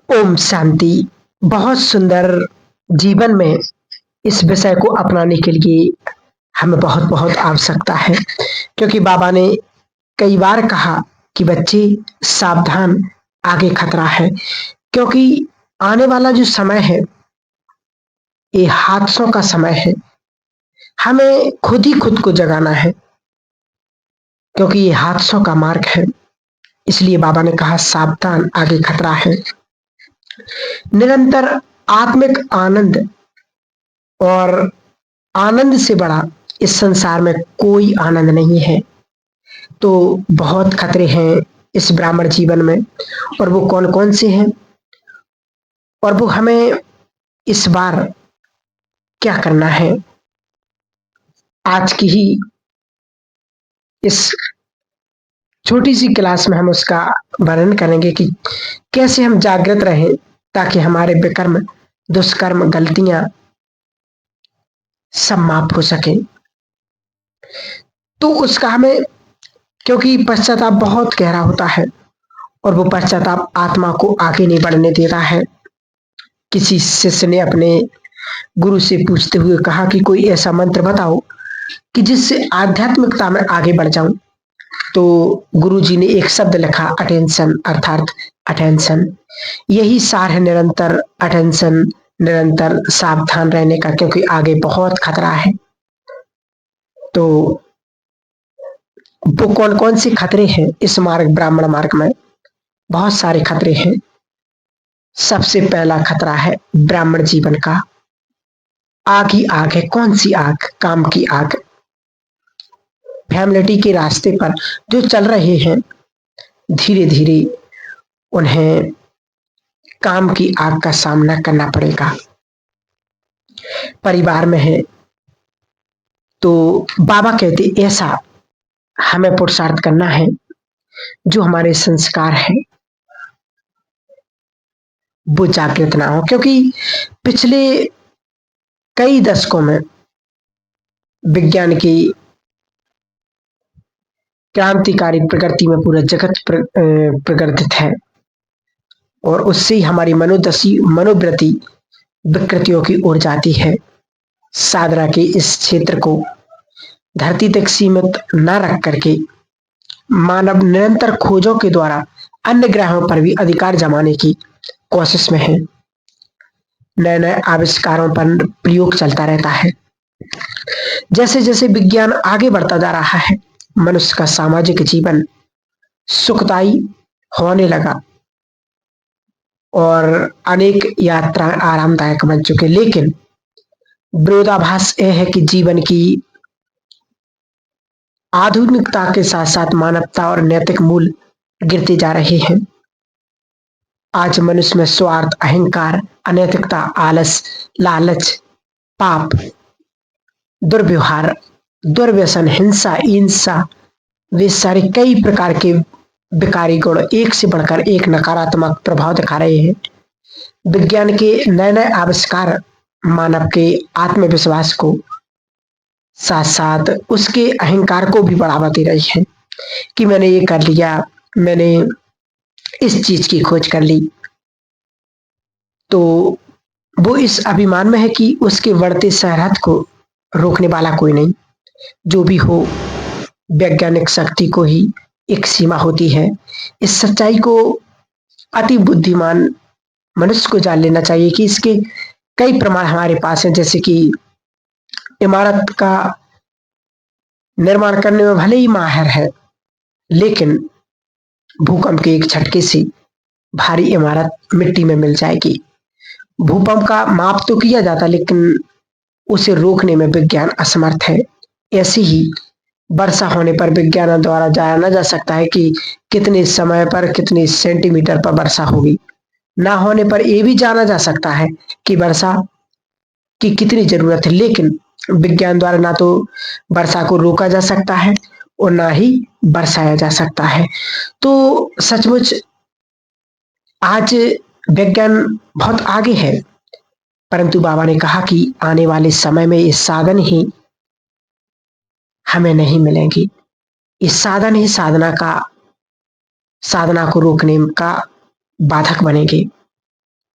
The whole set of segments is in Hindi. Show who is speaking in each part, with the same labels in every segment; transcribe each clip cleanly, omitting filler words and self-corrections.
Speaker 1: ओम शांति। बहुत सुंदर। जीवन में इस विषय को अपनाने के लिए हमें बहुत बहुत आवश्यकता है, क्योंकि बाबा ने कई बार कहा कि बच्चे सावधान, आगे खतरा है। क्योंकि आने वाला जो समय है ये हादसों का समय है। हमें खुद ही खुद को जगाना है, क्योंकि ये हादसों का मार्ग है। इसलिए बाबा ने कहा सावधान, आगे खतरा है। निरंतर आत्मिक आनंद और आनंद से बड़ा इस संसार में कोई आनंद नहीं है। तो बहुत खतरे हैं इस ब्राह्मण जीवन में, और वो कौन कौन से हैं, और वो हमें इस बार क्या करना है, आज की ही इस छोटी सी क्लास में हम उसका वर्णन करेंगे कि कैसे हम जागृत रहें, ताकि हमारे विकर्म, दुष्कर्म, गलतियां सब माफ हो सके। तो उसका हमें, क्योंकि पश्चाताप बहुत गहरा होता है और वो पश्चाताप आत्मा को आगे नहीं बढ़ने देता है। किसी शिष्य ने अपने गुरु से पूछते हुए कहा कि कोई ऐसा मंत्र बताओ कि जिससे आध्यात्मिकता में आगे बढ़ जाऊं। तो गुरुजी ने एक शब्द लिखा, अटेंशन, अर्थात अटेंशन। यही सार है निरंतर अटेंशन, निरंतर सावधान रहने का, क्योंकि आगे बहुत खतरा है। तो वो कौन कौन से खतरे हैं इस मार्ग, ब्राह्मण मार्ग में? बहुत सारे खतरे हैं। सबसे पहला खतरा है ब्राह्मण जीवन का। आग ही आग है। कौन सी आग? काम की आग। फैमिलिटी के रास्ते पर जो चल रहे हैं, धीरे धीरे उन्हें काम की आग का सामना करना पड़ेगा। परिवार में है तो बाबा कहते ऐसा हमें पुरुषार्थ करना है जो हमारे संस्कार है वो जागृत ना हो। क्योंकि पिछले कई दशकों में विज्ञान की क्रांतिकारी प्रगति में पूरा जगत प्रगतित है, और उससे ही हमारी मनोवृत्ति विकृतियों की ओर जाती है। साधना के इस क्षेत्र को धरती तक सीमित न रख करके मानव निरंतर खोजों के द्वारा अन्य ग्रहों पर भी अधिकार जमाने की कोशिश में है। नए नए आविष्कारों पर प्रयोग चलता रहता है। जैसे जैसे विज्ञान आगे बढ़ता जा रहा है, मनुष्य का सामाजिक जीवन सुखदायी होने लगा और अनेक यात्रा आरामदायक बन चुके। लेकिन विरोधाभास यह है कि जीवन की आधुनिकता के साथ साथ मानवता और नैतिक मूल गिरते जा रहे हैं। आज मनुष्य में स्वार्थ, अहंकार, अनैतिकता, आलस, लालच, पाप, दुर्व्यवहार, दुर्व्यसन, हिंसा, ईर्ष्या, वे सारे कई प्रकार के विकारी गुण एक से बढ़कर एक नकारात्मक प्रभाव दिखा रहे हैं। विज्ञान के नए नए आविष्कार मानव के आत्मविश्वास को, साथ साथ उसके अहंकार को भी बढ़ावा दे रही है कि मैंने ये कर लिया, मैंने इस चीज की खोज कर ली। तो वो इस अभिमान में है कि उसके बढ़ते शहरत को रोकने वाला कोई नहीं। जो भी हो, वैज्ञानिक शक्ति को ही एक सीमा होती है। इस सच्चाई को अति बुद्धिमान मनुष्य को जान लेना चाहिए कि इसके कई प्रमाण हमारे पास हैं। जैसे कि इमारत का निर्माण करने में भले ही माहिर है, लेकिन भूकंप के एक झटके से भारी इमारत मिट्टी में मिल जाएगी। भूकंप का माप तो किया जाता, लेकिन उसे रोकने में विज्ञान असमर्थ है। ऐसे ही वर्षा होने पर विज्ञान द्वारा जाना जा सकता है कि कितने समय पर कितने सेंटीमीटर पर वर्षा होगी। ना होने पर यह भी जाना जा सकता है कि वर्षा की कितनी जरूरत है। लेकिन विज्ञान द्वारा ना तो वर्षा को रोका जा सकता है और ना ही बरसाया जा सकता है। तो सचमुच आज विज्ञान बहुत आगे है, परंतु बाबा ने कहा कि आने वाले समय में ये साधन ही हमें नहीं मिलेंगे। ये साधन ही साधना को रोकने का बाधक बनेंगे।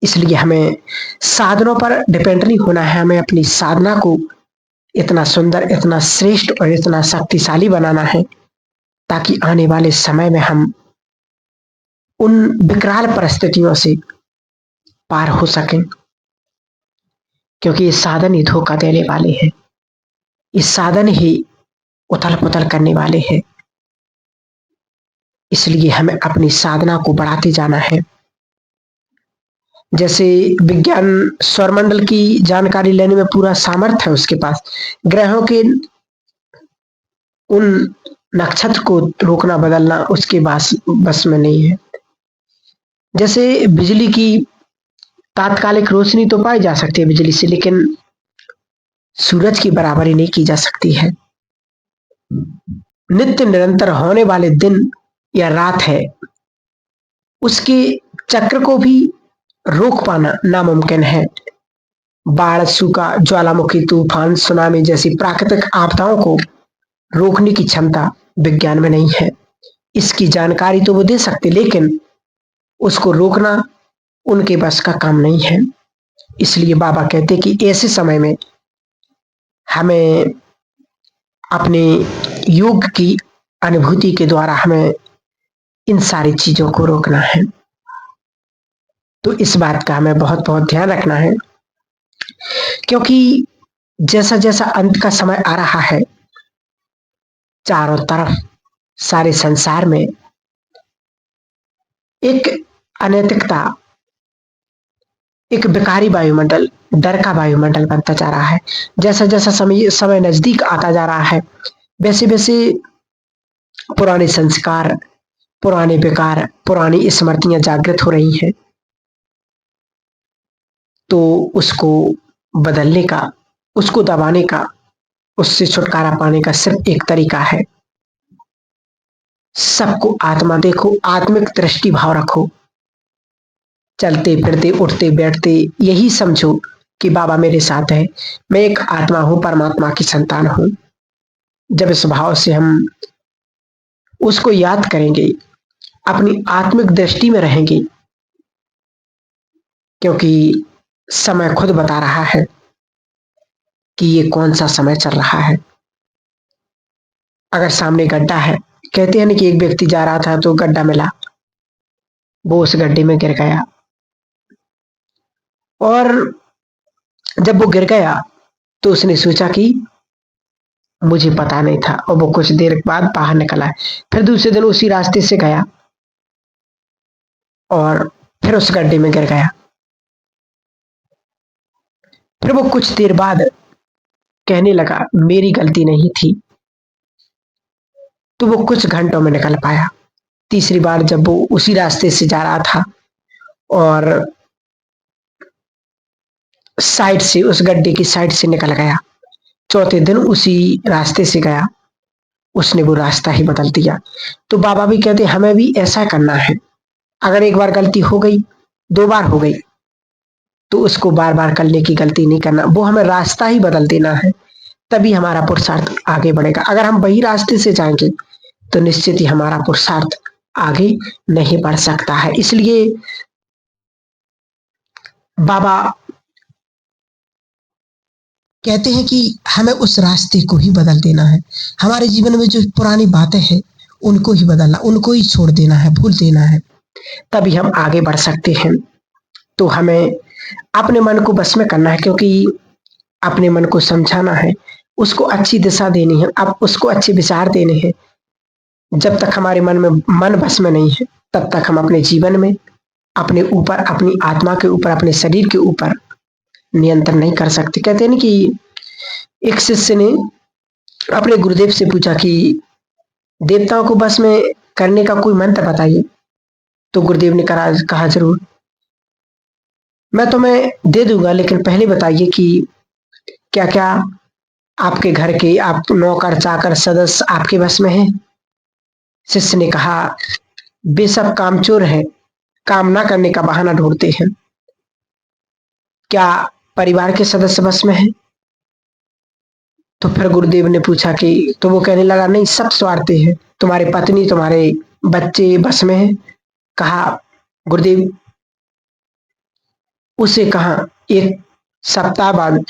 Speaker 1: इसलिए हमें साधनों पर डिपेंड नहीं होना है, हमें अपनी साधना को इतना सुंदर, इतना श्रेष्ठ और इतना शक्तिशाली बनाना है ताकि आने वाले समय में हम उन विकराल परिस्थितियों से पार हो सकें। क्योंकि ये साधन ही धोखा देने वाले हैं, ये साधन ही उथल पुथल करने वाले हैं। इसलिए हमें अपनी साधना को बढ़ाते जाना है। जैसे विज्ञान सौरमंडल की जानकारी लेने में पूरा सामर्थ्य है उसके पास, ग्रहों के उन नक्षत्र को रोकना बदलना उसके बस में नहीं है। जैसे बिजली की तात्कालिक रोशनी तो पाई जा सकती है बिजली से, लेकिन सूरज की बराबरी नहीं की जा सकती है। नित्य निरंतर होने वाले दिन या रात है, उसके चक्र को भी रोक पाना नामुमकिन है। बाढ़, सूखा, ज्वालामुखी, तूफान, सुनामी जैसी प्राकृतिक आपदाओं को रोकने की क्षमता विज्ञान में नहीं है। इसकी जानकारी तो वो दे सकते, लेकिन उसको रोकना उनके बस का काम नहीं है। इसलिए बाबा कहते कि ऐसे समय में हमें अपने योग की अनुभूति के द्वारा हमें इन सारी चीजों को रोकना है। तो इस बात का हमें बहुत बहुत ध्यान रखना है, क्योंकि जैसा जैसा अंत का समय आ रहा है, चारों तरफ सारे संसार में एक अनैतिकता, एक बेकारी वायुमंडल, डर का वायुमंडल बनता जा रहा है। जैसा जैसा समय नजदीक आता जा रहा है, वैसे वैसे पुराने संस्कार, पुराने विकार, पुरानी स्मृतियां जागृत हो रही हैं। तो उसको बदलने का, उसको दबाने का, उससे छुटकारा पाने का सिर्फ एक तरीका है। सबको आत्मा देखो, आत्मिक दृष्टि भाव रखो। चलते फिरते, उठते बैठते यही समझो कि बाबा मेरे साथ है, मैं एक आत्मा हूं, परमात्मा की संतान हूं। जब इस भाव से हम उसको याद करेंगे, अपनी आत्मिक दृष्टि में रहेंगे, क्योंकि समय खुद बता रहा है कि ये कौन सा समय चल रहा है। अगर सामने गड्ढा है, कहते हैं ना कि एक व्यक्ति जा रहा था तो गड्ढा मिला, वो उस गड्ढे में गिर गया, और जब वो गिर गया तो उसने सोचा कि मुझे पता नहीं था, और वो कुछ देर बाद बाहर निकला। फिर दूसरे दिन उसी रास्ते से गया और फिर उस गड्ढे में गिर गया। फिर वो कुछ देर बाद कहने लगा मेरी गलती नहीं थी, तो वो कुछ घंटों में निकल पाया। तीसरी बार जब वो उसी रास्ते से जा रहा था और साइड से, उस गड्ढे की साइड से निकल गया, चौथे दिन उसी रास्ते से गया, उसने वो रास्ता ही बदल दिया। तो बाबा भी कहते हमें भी ऐसा करना है। अगर एक बार गलती हो गई, दो बार हो गई, तो उसको बार बार करने की गलती नहीं करना, वो हमें रास्ता ही बदल देना है, तभी हमारा पुरुषार्थ आगे बढ़ेगा। अगर हम वही रास्ते से जाएंगे तो निश्चित ही हमारा पुरुषार्थ आगे नहीं बढ़ सकता है। इसलिए बाबा कहते हैं कि हमें उस रास्ते को ही बदल देना है। हमारे जीवन में जो पुरानी बातें हैं उनको ही बदलना, उनको ही छोड़ देना है, भूल देना है, तभी हम आगे बढ़ सकते हैं। तो हमें अपने मन को बस में करना है, क्योंकि अपने मन को समझाना है, उसको अच्छी दिशा देनी है, अब उसको अच्छे विचार देने हैं। जब तक हमारे मन बस में नहीं है, तब तक हम अपने जीवन में अपने ऊपर, अपनी आत्मा के ऊपर, अपने शरीर के ऊपर नियंत्रण नहीं कर सकते। कहते हैं ना कि एक शिष्य ने अपने गुरुदेव से पूछा कि देवताओं को बस में करने का कोई मंत्र बताइए। तो गुरुदेव ने कहा जरूर, मैं तुम्हें दे दूंगा, लेकिन पहले बताइए कि क्या क्या आपके घर के, आप नौकर चाकर सदस्य आपके बस में हैं। शिष्य ने कहा वे सब कामचोर है, काम ना करने का बहाना ढूंढते हैं। क्या परिवार के सदस्य बस में हैं? तो फिर गुरुदेव ने पूछा कि, तो वो कहने लगा नहीं, सब स्वार्थी है, तुम्हारी पत्नी, तुम्हारे बच्चे बस में हैं। कहा गुरुदेव उसे कहां एक सप्ताह बाद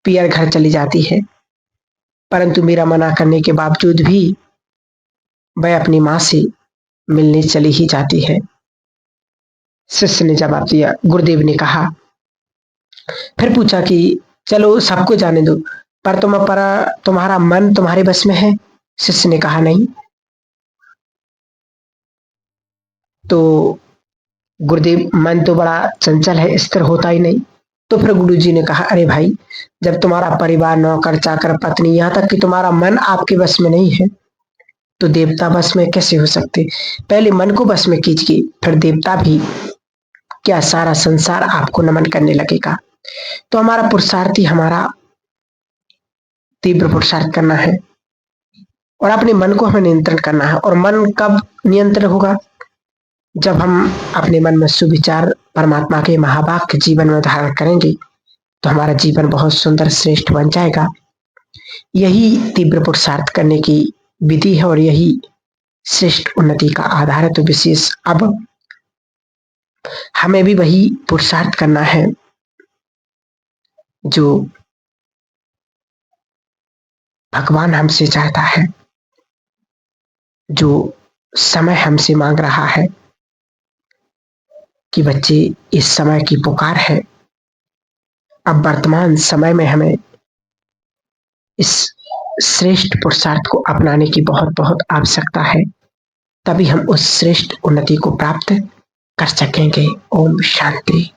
Speaker 1: पियर घर चली जाती है, परंतु मेरा मना करने के बावजूद भी वह अपनी मां से मिलने चली ही जाती है। शिष्य ने जवाब दिया। गुरुदेव ने कहा, फिर पूछा कि चलो सबको जाने दो, पर तुम्हारा मन तुम्हारे बस में है? शिष्य ने कहा, नहीं। तो गुरुदेव, मन तो बड़ा चंचल है, स्थिर होता ही नहीं। तो फिर गुरु जी ने कहा, अरे भाई, जब तुम्हारा परिवार, नौकर चाकर, पत्नी, यहाँ तक कि तुम्हारा मन आपके बस में नहीं है, तो देवता बस में कैसे हो सकते? पहले मन को बस में कीजिए, फिर देवता भी, क्या सारा संसार आपको नमन करने लगेगा। तो हमारा पुरुषार्थ ही हमारा तीव्र पुरुषार्थ करना है और अपने मन को हमें नियंत्रण करना है। और मन कब नियंत्रण होगा? जब हम अपने मन में सुविचार परमात्मा के महावाक्य जीवन में धारण करेंगे, तो हमारा जीवन बहुत सुंदर श्रेष्ठ बन जाएगा। यही तीव्र पुरुषार्थ करने की विधि है और यही श्रेष्ठ उन्नति का आधार है। तो विशेष अब हमें भी वही पुरुषार्थ करना है जो भगवान हमसे चाहता है, जो समय हमसे मांग रहा है कि बच्चे, इस समय की पुकार है। अब वर्तमान समय में हमें इस श्रेष्ठ पुरुषार्थ को अपनाने की बहुत बहुत आवश्यकता है, तभी हम उस श्रेष्ठ उन्नति को प्राप्त कर सकेंगे। ओम शांति।